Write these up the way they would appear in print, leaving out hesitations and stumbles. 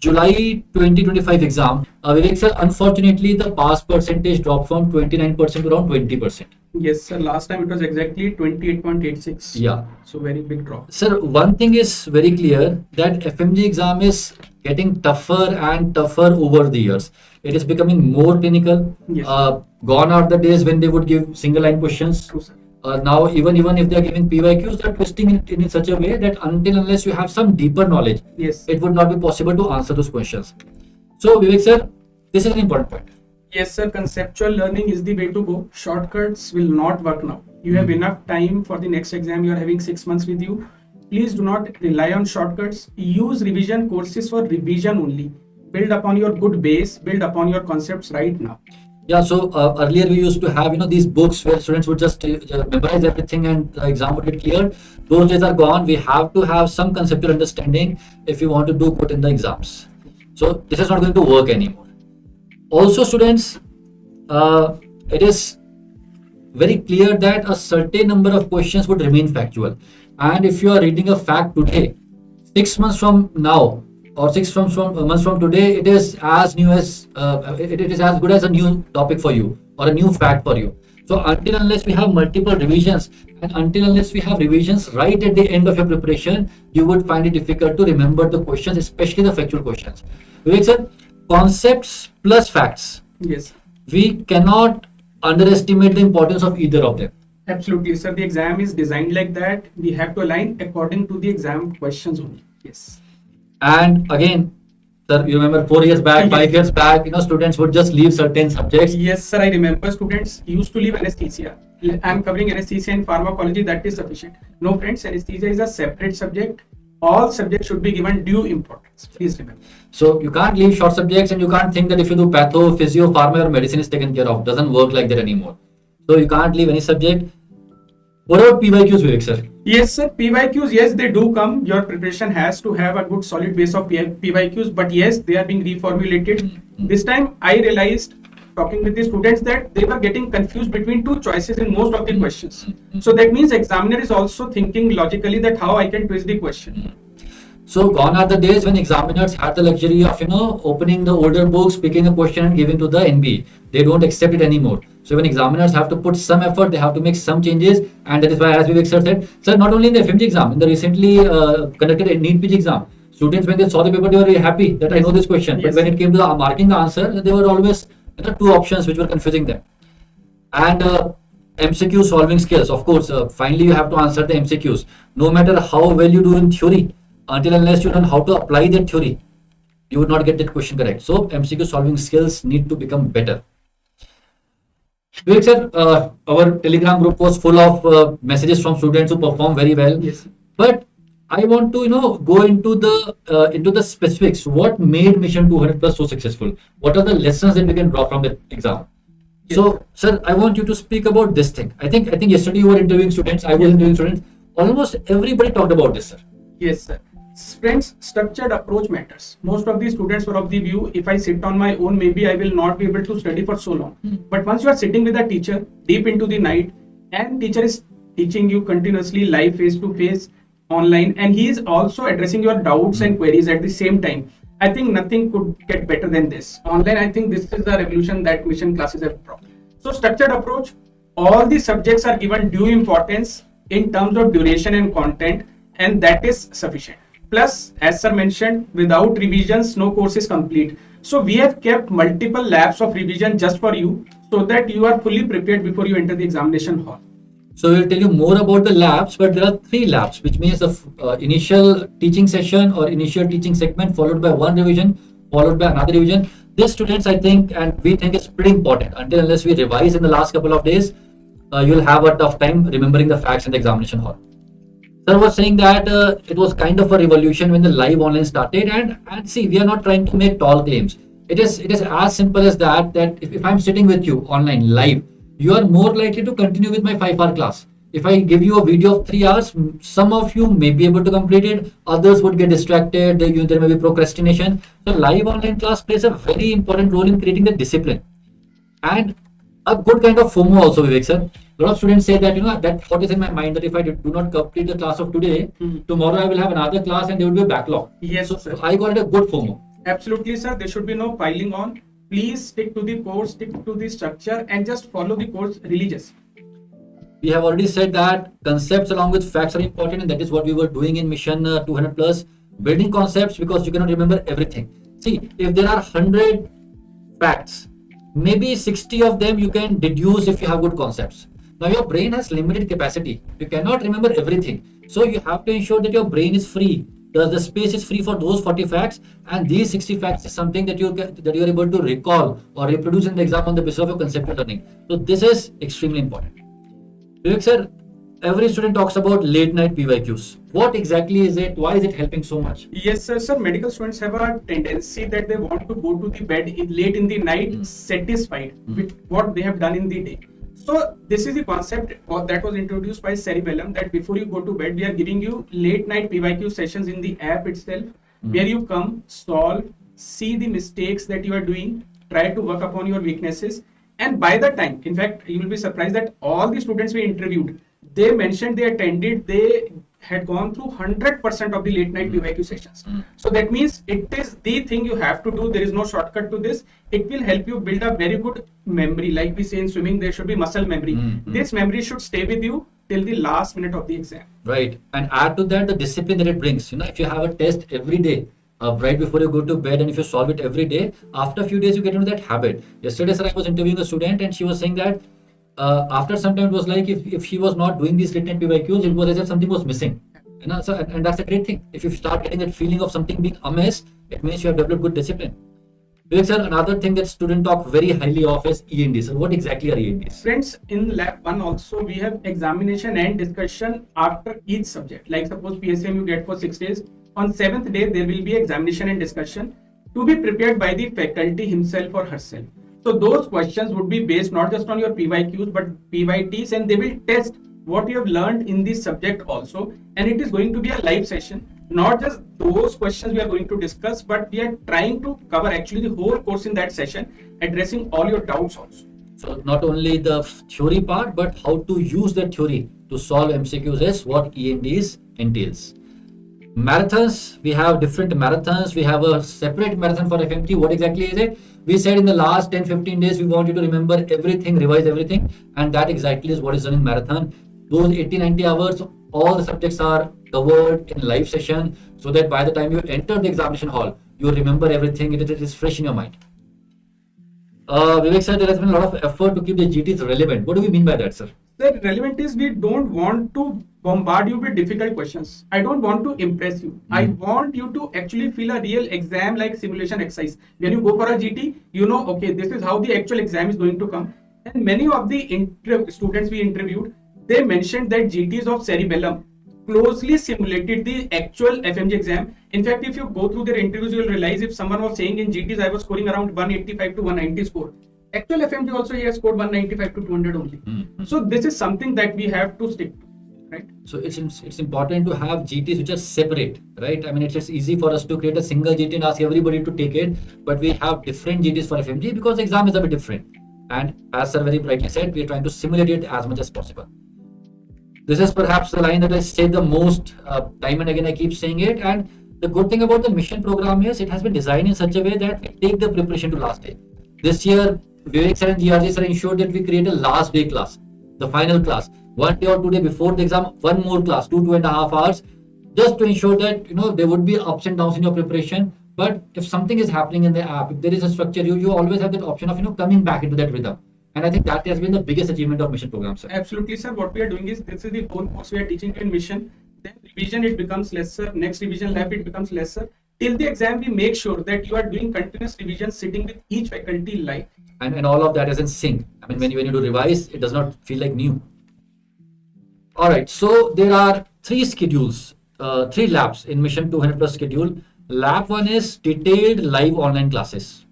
July 2025 exam, Vivek sir, unfortunately the pass percentage dropped from 29% to around 20%. Yes, sir. Last time it was exactly 28.86. Yeah. So very big drop. Sir, one thing is very clear that FMG exam is getting tougher and tougher over the years. It is becoming more clinical. Yes. Gone are the days when they would give single line questions. True, sir. Now, even if they are giving PYQs, they are twisting it in such a way that until unless you have some deeper knowledge, Yes. it would not be possible to answer those questions. So, Vivek sir, this is an important point. Yes, sir. Conceptual learning is the way to go. Shortcuts will not work now. You have enough time for the next exam. You are having 6 months with you. Please do not rely on shortcuts. Use revision courses for revision only. Build upon your good base. Build upon your concepts right now. Yeah, so earlier we used to have these books where students would just memorize everything and the exam would get cleared. Those days are gone. We have to have some conceptual understanding if you want to do good in the exams. So this is not going to work anymore. Also, students, it is very clear that a certain number of questions would remain factual. And if you are reading a fact today, 6 months from now, or 6 months from today, it is as new as it is as good as a new topic for you or a new fact for you. So until unless we have multiple revisions and until unless we have revisions right at the end of your preparation, you would find it difficult to remember the questions, especially the factual questions. Vivek sir, concepts plus facts. Yes. We cannot underestimate the importance of either of them. Absolutely, sir. The exam is designed like that. We have to align according to the exam questions only. Yes. And again, sir, you remember 4 years back, 5 years back, students would just leave certain subjects. Yes, sir. I remember students used to leave anesthesia. I am covering anesthesia and pharmacology. That is sufficient. No, friends. Anesthesia is a separate subject. All subjects should be given due importance. Please remember. So you can't leave short subjects and you can't think that if you do patho, physio, pharma or medicine is taken care of. Doesn't work like that anymore. So you can't leave any subject. What about PYQs, Vivek sir? Yes, sir. PYQs, yes, they do come. Your preparation has to have a good solid base of PYQs, but yes, they are being reformulated. This time, I realized, talking with the students, that they were getting confused between two choices in most of the questions. So that means examiner is also thinking logically that how I can twist the question. So gone are the days when examiners had the luxury of opening the older books, picking a question and giving to the NB. They don't accept it anymore. So when examiners have to put some effort, they have to make some changes, and that is why, as Vivek sir said, sir, not only in the FMG exam, in the recently conducted NEET PG exam, students when they saw the paper, they were very happy that I know this question. Yes. But when it came to the marking the answer, there were always two options which were confusing them. And MCQ solving skills, of course, finally you have to answer the MCQs. No matter how well you do in theory, until unless you learn how to apply that theory, you would not get that question correct. So MCQ solving skills need to become better. Vivek sir, our Telegram group was full of messages from students who perform very well. Yes. But I want to go into the specifics. What made Mission 200 Plus so successful? What are the lessons that we can draw from the exam? Yes. So, sir, I want you to speak about this thing. I think yesterday you were interviewing students. I was interviewing students. Almost everybody talked about this, sir. Yes, sir. Friends, structured approach matters. Most of the students were of the view, if I sit on my own, maybe I will not be able to study for so long. But once you are sitting with a teacher deep into the night, and teacher is teaching you continuously live face to face online, and he is also addressing your doubts and queries at the same time, I think nothing could get better than this. Online, I think this is the revolution that mission classes have brought. So structured approach, all the subjects are given due importance in terms of duration and content, and that is sufficient. Plus, as sir mentioned, without revisions, no course is complete. So we have kept multiple labs of revision just for you, so that you are fully prepared before you enter the examination hall. So we'll tell you more about the labs, but there are 3 labs, which means the initial teaching session or initial teaching segment followed by one revision, followed by another revision. This, students, I think, and we think is pretty important. Until unless we revise in the last couple of days, you'll have a tough time remembering the facts in the examination hall. Sir was saying that it was kind of a revolution when the live online started, and see, we are not trying to make tall claims. It is as simple as that if I'm sitting with you online live, you are more likely to continue with my 5-hour class. If I give you a video of 3 hours, some of you may be able to complete it, others would get distracted, there may be procrastination. So live online class plays a very important role in creating the discipline. And a good kind of FOMO also, Vivek sir. A lot of students say that, that thought is in my mind that if I do not complete the class of today, tomorrow I will have another class and there will be a backlog. Yes, so sir. I call it a good FOMO. Absolutely, sir. There should be no piling on. Please stick to the course, stick to the structure, and just follow the course religious. We have already said that concepts along with facts are important, and that is what we were doing in mission 200 plus, building concepts, because you cannot remember everything. See, if there are 100 facts, maybe 60 of them you can deduce if you have good concepts. Now your brain has limited capacity. You cannot remember everything. So you have to ensure that your brain is free. The space is free for those 40 facts, and these 60 facts is something that you are able to recall or reproduce in the exam on the basis of your conceptual learning. So this is extremely important. Vivek sir, every student talks about late night PYQs. What exactly is it? Why is it helping so much? Yes, sir. Sir, medical students have a tendency that they want to go to the bed late in the night, satisfied with what they have done in the day. So this is the concept that was introduced by Cerebellum, that before you go to bed, we are giving you late night PYQ sessions in the app itself, where you come, solve, see the mistakes that you are doing, try to work upon your weaknesses. And by the time, in fact, you will be surprised that all the students we interviewed, they mentioned they attended, they had gone through 100% of the late night PYQ sessions. So that means it is the thing you have to do. There is no shortcut to this. It will help you build a very good memory. Like we say in swimming, there should be muscle memory. This memory should stay with you till the last minute of the exam. Right. And add to that the discipline that it brings. If you have a test every day, right before you go to bed, and if you solve it every day, after a few days you get into that habit. Yesterday, sir, I was interviewing a student, and she was saying that after some time it was like if she was not doing these written PYQs, it was as if something was missing. And that's a great thing. If you start getting that feeling of something being amiss, it means you have developed good discipline. Vivek sir, another thing that students talk very highly of is ENDs. So what exactly are ENDs? Friends, in lab 1 also we have examination and discussion after each subject. Like suppose PSM you get for 6 days. On 7th day there will be examination and discussion to be prepared by the faculty himself or herself. So those questions would be based not just on your PYQs but PYTs, and they will test what you have learned in this subject also. And it is going to be a live session. Not just those questions we are going to discuss, but we are trying to cover actually the whole course in that session, addressing all your doubts also. So not only the theory part, but how to use that theory to solve MCQs is what ENDs entails. Marathons, we have different marathons. We have a separate marathon for FMG. What exactly is it? We said in the last 10-15 days, we want you to remember everything, revise everything. And that exactly is what is done in marathon. Those 80-90 hours, all the subjects are covered in live session, so that by the time you enter the examination hall, you remember everything. It is fresh in your mind. Vivek sir, there has been a lot of effort to keep the GTs relevant. What do we mean by that, sir? The relevant is we don't want to bombard you with difficult questions. I don't want to impress you. I want you to actually feel a real exam like simulation exercise. When you go for a GT, you know, okay, this is how the actual exam is going to come. And many of the students we interviewed, they mentioned that GTs of Cerebellum closely simulated the actual FMG exam. In fact, if you go through their interviews, you will realize if someone was saying in GTs I was scoring around 185 to 190 score, actual FMG also he has scored 195 to 200 only. So this is something that we have to stick to, right? So it's important to have GTs which are separate, right? I mean, it's just easy for us to create a single GT and ask everybody to take it, but we have different GTs for FMG because the exam is a bit different. And as sir very brightly said, we are trying to simulate it as much as possible. This is perhaps the line that I say the most time and again. I keep saying it. And the good thing about the mission program is it has been designed in such a way that we take the preparation to last day. This year, Vivek sir and GRG sir ensured that we create a last day class, the final class. 1 day or 2 days before the exam, one more class, 2.5 hours, just to ensure that there would be ups and downs in your preparation. But if something is happening in the app, if there is a structure, you always have that option of coming back into that rhythm. And I think that has been the biggest achievement of mission program, sir. Absolutely, sir. What we are doing is, this is the whole course we are teaching in mission. Then revision, it becomes lesser. Next revision lab, it becomes lesser. Till the exam, we make sure that you are doing continuous revision, sitting with each faculty live. And all of that is in sync. I mean, when you do revise, it does not feel like new. All right. So there are 3 schedules, 3 labs in mission 200 plus schedule. Lab 1 is detailed live online classes.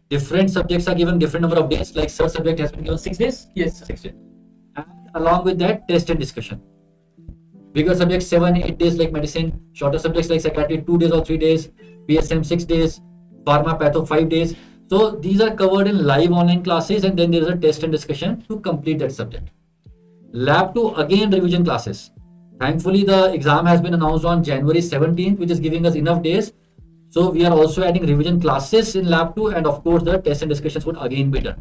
Different subjects are given different number of days. Like sir subject has been given 6 days. Yes, sir. 6 days. And along with that, test and discussion. Bigger subjects 7-8 days like medicine. Shorter subjects like psychiatry 2 days or 3 days. PSM 6 days. Pharma patho 5 days. So these are covered in live online classes, and then there is a test and discussion to complete that subject. Lab 2 again revision classes. Thankfully, the exam has been announced on January 17th, which is giving us enough days. So we are also adding revision classes in lab 2, and of course the tests and discussions would again be done.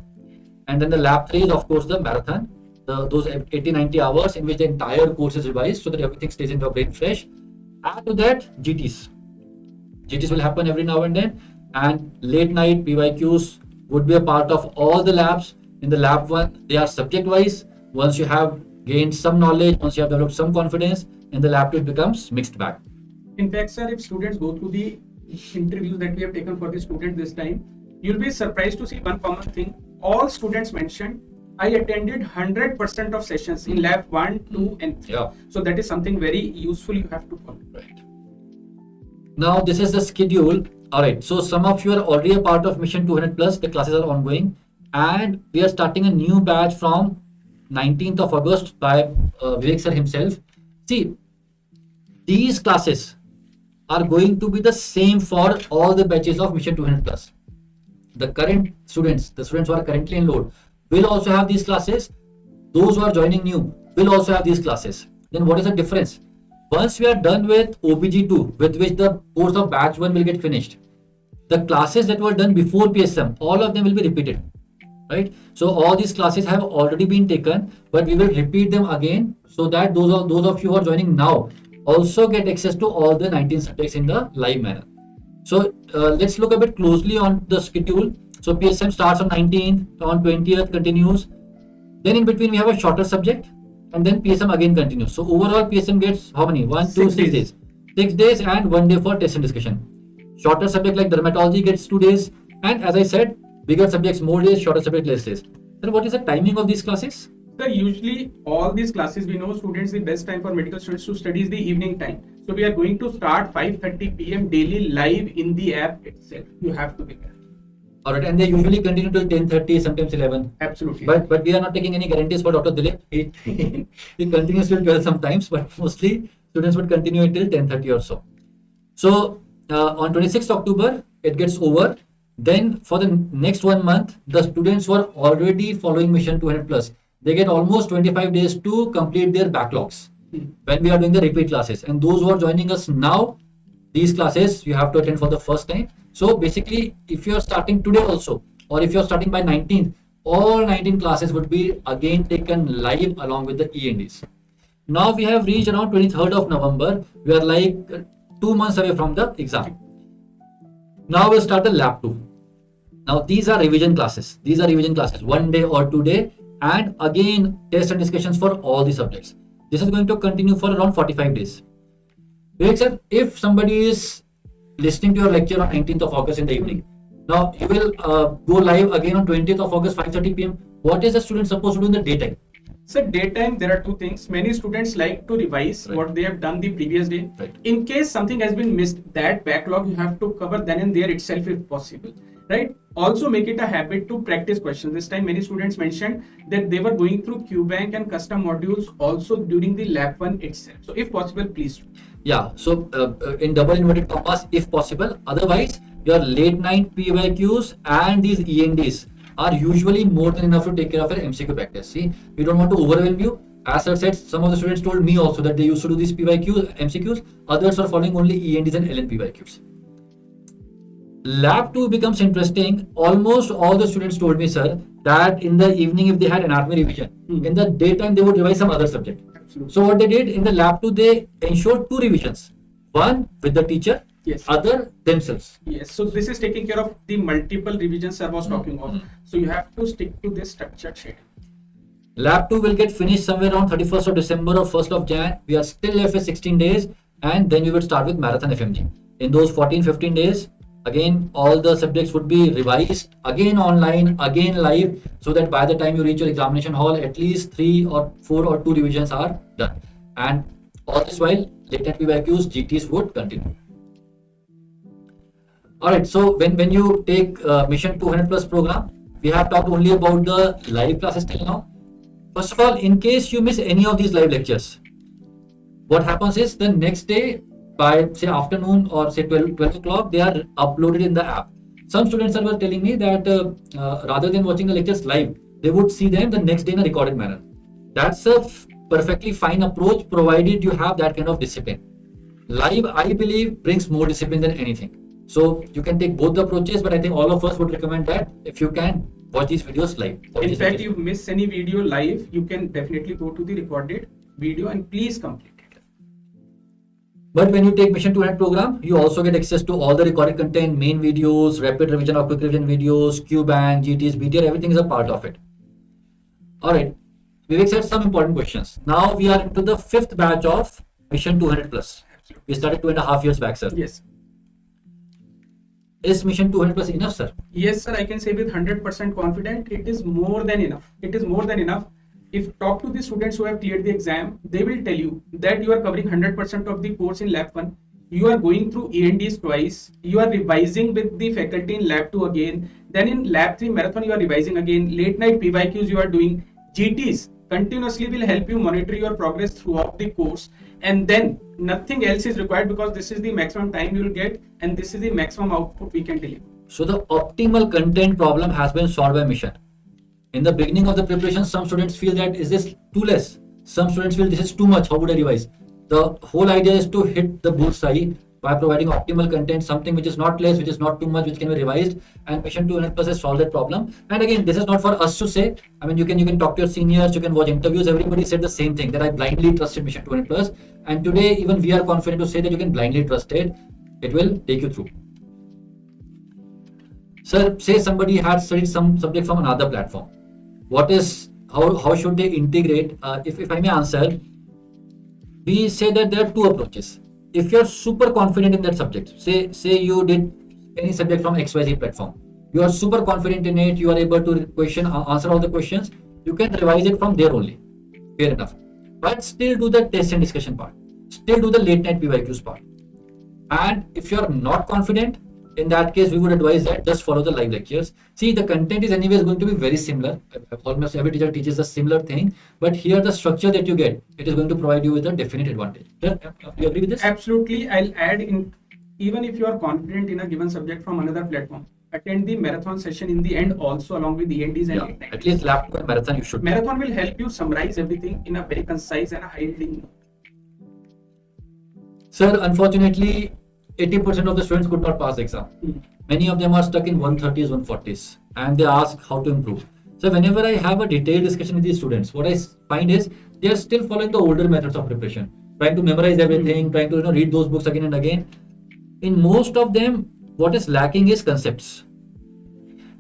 And then the lab 3 is of course the marathon, those 80-90 hours in which the entire course is revised so that everything stays in your brain fresh. Add to that GTs. GTs will happen every now and then, and late night PYQs would be a part of all the labs. In the lab 1, they are subject wise. Once you have gained some knowledge, once you have developed some confidence, in the lab 2 it becomes mixed bag. In fact, sir, if students go through the interviews that we have taken for the students this time, you'll be surprised to see one common thing. All students mentioned, I attended 100% of sessions in lab 1, 2 and 3. Yeah. So that is something very useful you have to follow. Right. Now this is the schedule. Alright, so some of you are already a part of Mission 200 Plus. The classes are ongoing, and we are starting a new batch from 19th of August by Vivek sir himself. See, these classes are going to be the same for all the batches of Mission 200 Plus. The current students, the students who are currently enrolled, will also have these classes. Those who are joining new will also have these classes. Then what is the difference? Once we are done with OBG2, with which the course of batch 1 will get finished, the classes that were done before PSM, all of them will be repeated. Right? So all these classes have already been taken, but we will repeat them again so that those of you who are joining now also get access to all the 19 subjects in the live manner. So let's look a bit closely on the schedule. So PSM starts on 19th, on 20th continues. Then in between we have a shorter subject, and then PSM again continues. So overall PSM gets how many? 1, 2, 6 days. 6 days and 1 day for test and discussion. Shorter subject like dermatology gets 2 days, and as I said, bigger subjects more days, shorter subject less days. Then what is the timing of these classes? So usually all these classes, we know students, the best time for medical students to study is the evening time. So we are going to start 5:30 p.m. daily live in the app itself. You have to be there. Alright, and they usually continue till 10:30, sometimes 11. Absolutely. But we are not taking any guarantees for Dr. Dilip. He continues till 12 sometimes, but mostly students would continue until 10:30 or so. So on 26th October, it gets over. Then for the next 1 month, the students who are already following Mission 200 Plus, they get almost 25 days to complete their backlogs when we are doing the repeat classes. And those who are joining us now, these classes you have to attend for the first time. So basically, if you are starting today also, or if you are starting by 19th, all 19 classes would be again taken live along with the ENDs. Now we have reached around 23rd of November. We are like 2 months away from the exam. Now we'll start the lab 2. Now these are revision classes. These are revision classes, 1 day or 2 day, and again tests and discussions for all the subjects. This is going to continue for around 45 days. Vivek sir, if somebody is listening to your lecture on 19th of August in the evening, now you will go live again on 20th of August 5:30 p.m. What is the student supposed to do in the daytime? So daytime, there are two things. Many students like to revise what they have done the previous day. Right. In case something has been missed, that backlog you have to cover then and there itself if possible. Right? Also make it a habit to practice questions. This time many students mentioned that they were going through QBank and custom modules also during the lab 1 itself. So if possible, please do. Yeah, so in double inverted commas if possible. Otherwise, your late night PYQs and these ENDs are usually more than enough to take care of your MCQ practice. See, we don't want to overwhelm you. As I said, some of the students told me also that they used to do these PYQs, MCQs. Others are following only ENDs and LN PYQs. Lab 2 becomes interesting. Almost all the students told me, sir, that in the evening if they had anatomy revision, in the daytime they would revise some other subject. Absolutely. So what they did in the lab 2, they ensured 2 revisions. One with the teacher, Yes. other themselves. Yes, so this is taking care of the multiple revisions I was talking of. So you have to stick to this structured schedule. Lab 2 will get finished somewhere around 31st of December or 1st of Jan. We are still left with 16 days, and then we would start with Marathon FMG. In those 14-15 days, again all the subjects would be revised, again online, again live, so that by the time you reach your examination hall, at least 3 or 4 or 2 revisions are done. And all this while, latent PYQs, GTs would continue. Alright, so when you take Mission 200 Plus program, we have talked only about the live classes till now. First of all, in case you miss any of these live lectures, what happens is the next day by say afternoon or say 12 o'clock, they are uploaded in the app. Some students were telling me that rather than watching the lectures live, they would see them the next day in a recorded manner. That's a perfectly fine approach provided you have that kind of discipline. Live, I believe, brings more discipline than anything. So you can take both the approaches, but I think all of us would recommend that if you can watch these videos live. In fact, you miss any video live, you can definitely go to the recorded video and please complete it. But when you take Mission 200 program, you also get access to all the recorded content, main videos, rapid revision or quick revision videos, QBank, GTs, BTR, everything is a part of it. Alright, Vivek said some important questions. Now we are into the 5th batch of Mission 200 plus. Absolutely. We started 2.5 years back, sir. Yes. Is Mission 200 plus enough, sir? Yes, sir. I can say with 100% confident, it is more than enough. It is more than enough. If talk to the students who have cleared the exam, they will tell you that you are covering 100% of the course in lab 1. You are going through E&Ds twice. You are revising with the faculty in lab 2 again. Then in lab 3 marathon, you are revising again. Late night PYQs you are doing. GTs continuously will help you monitor your progress throughout the course. And then nothing else is required because this is the maximum time you will get and this is the maximum output we can deliver. So the optimal content problem has been solved by Mission. In the beginning of the preparation, some students feel that is this too less. Some students feel this is too much. How would I revise? The whole idea is to hit the bullseye by providing optimal content, something which is not less, which is not too much, which can be revised. And Mission 200 plus has solved that problem. And again, this is not for us to say. I mean, you can talk to your seniors, you can watch interviews. Everybody said the same thing, that I blindly trusted Mission 200 plus. And today, even we are confident to say that you can blindly trust it. It will take you through. Sir, say somebody had studied some subject from another platform. How should they integrate? If I may answer, we say that there are two approaches. If you're super confident in that subject, say you did any subject from XYZ platform, you are super confident in it, you are able to answer all the questions, you can revise it from there only. Fair enough. But still do the test and discussion part. Still do the late night PYQs part. And if you're not confident, in that case, we would advise that just follow the live lectures. See, the content is anyways going to be very similar. Almost every teacher teaches a similar thing. But here, the structure that you get, it is going to provide you with a definite advantage. Do you agree with this? Absolutely. I'll add in, even if you are confident in a given subject from another platform, attend the marathon session in the end also along with the ENDs and late night. At least lab 2 and marathon you should. Marathon will help you summarize everything in a very concise and a high-yielding note. Sir, unfortunately, 80% of the students could not pass the exam. Many of them are stuck in 130s, 140s, and they ask how to improve. So whenever I have a detailed discussion with these students, what I find is they are still following the older methods of preparation, trying to memorize everything, trying to read those books again and again. In most of them, what is lacking is concepts.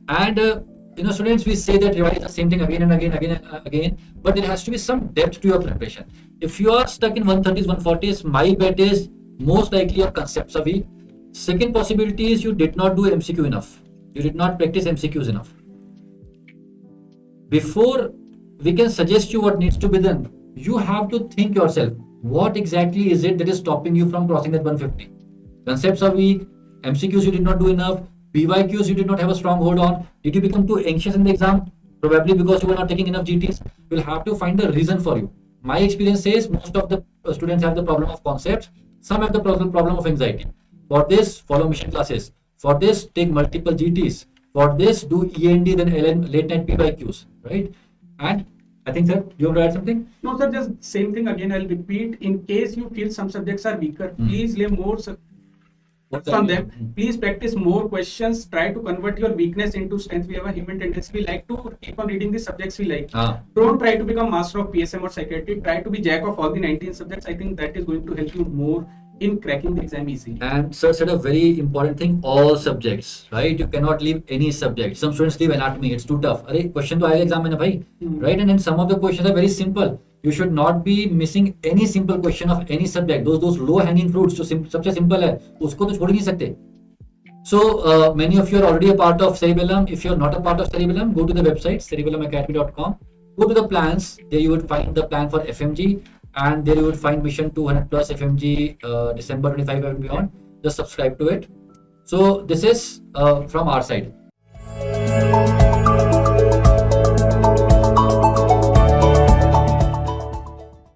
And students, we say that revise the same thing again and again, but there has to be some depth to your preparation. If you are stuck in 130s, 140s, my bet is most likely your concepts are weak. Second possibility is you did not do MCQ enough. You did not practice MCQs enough. Before we can suggest you what needs to be done, you have to think yourself, what exactly is it that is stopping you from crossing that 150? Concepts are weak, MCQs you did not do enough, PYQs you did not have a strong hold on. Did you become too anxious in the exam? Probably because you were not taking enough GTs. You'll have to find a reason for you. My experience says most of the students have the problem of concepts. Some have the problem of anxiety. For this, follow Mission classes. For this, take multiple GTs. For this, do END, then LN, late night PYQs, right? And I think, sir, do you want to add something? No, sir, just same thing again. I'll repeat. In case you feel some subjects are weaker, please lay more on them. Please practice more questions. Try to convert your weakness into strength. We have a human tendency. We like to keep on reading the subjects we like. Don't try to become master of PSM or psychiatry. Try to be jack of all the 19 subjects. I think that is going to help you more in cracking the exam easily. And sir said a very important thing, all subjects, right? You cannot leave any subject. Some students leave anatomy, it's too tough. Question to IELTS exam, right? And then some of the questions are very simple. You should not be missing any simple question of any subject. Those low hanging fruits, जो सबसे simple है, उसको तो छोड़ नहीं सकते. So many of you are already a part of Cerebellum. If you are not a part of Cerebellum, go to the website cerebellumacademy.com. Go to the plans. There you would find the plan for FMG, and there you would find Mission 200 plus FMG December 25 and beyond. Just subscribe to it. So this is from our side.